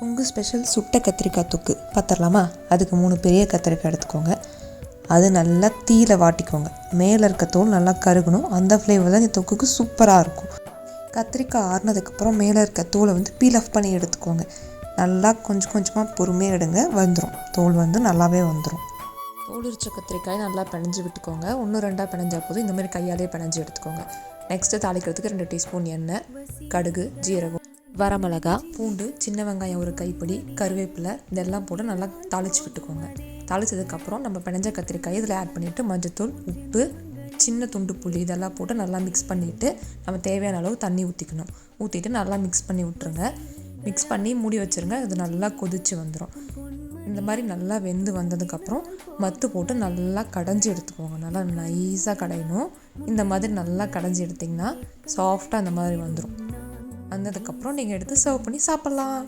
உங்கள் ஸ்பெஷல் சுட்ட கத்திரிக்காய் தொக்கு பார்த்துடலாமா? அதுக்கு 3 பெரிய கத்திரிக்காய் எடுத்துக்கோங்க. அது நல்லா தீயில வாட்டிக்கோங்க. மேலே இருக்க தோல் நல்லா கருகணும். அந்த ஃப்ளேவர் தான் இந்த தொக்குக்கு சூப்பராக இருக்கும். கத்திரிக்காய் ஆறுனதுக்கப்புறம் மேலே இருக்க தோலை பீல் ஆஃப் பண்ணி எடுத்துக்கோங்க. நல்லா கொஞ்சம் கொஞ்சமாக பொறுமையாக எடுங்க, வந்துடும். தோல் நல்லாவே வந்துடும். தோல் உரிச்ச கத்திரிக்காய் நல்லா பிணைஞ்சு விட்டுக்கோங்க. 1-2 பிணைஞ்சா போதும். இந்தமாதிரி கையாலே பிணைஞ்சு எடுத்துக்கோங்க. நெக்ஸ்ட்டு தாளிக்கிறதுக்கு 2 டீஸ்பூன் எண்ணெய், கடுகு, ஜீரகம், வரமிளகா, பூண்டு, சின்ன வெங்காயம் 1 கைப்பிடி, கருவேப்பிலை இதெல்லாம் போட்டு நல்லா தாளித்து விட்டுக்கோங்க. தாளித்ததுக்கப்புறம் நம்ம பிணைஞ்ச கத்திரிக்காய் இதில் ஆட் பண்ணிவிட்டு மஞ்சத்தூள், உப்பு, சின்ன துண்டு புளி இதெல்லாம் போட்டு நல்லா மிக்ஸ் பண்ணிவிட்டு நம்ம தேவையான அளவு தண்ணி ஊற்றிக்கணும். ஊற்றிட்டு நல்லா மிக்ஸ் பண்ணி விட்ருங்க. மிக்ஸ் பண்ணி மூடி வச்சுருங்க. இது நல்லா கொதித்து வந்துடும். இந்த மாதிரி நல்லா வெந்து வந்ததுக்கப்புறம் மத்து போட்டு நல்லா கடைஞ்சி எடுத்துக்கோங்க. நல்லா நைஸாக கடையணும். இந்த மாதிரி நல்லா கடைஞ்சி எடுத்திங்கன்னா சாஃப்டாக அந்த மாதிரி வந்துடும். வந்ததுக்கப்புறம் நீங்கள் எடுத்து சர்வ் பண்ணி சாப்பிட்லாம்.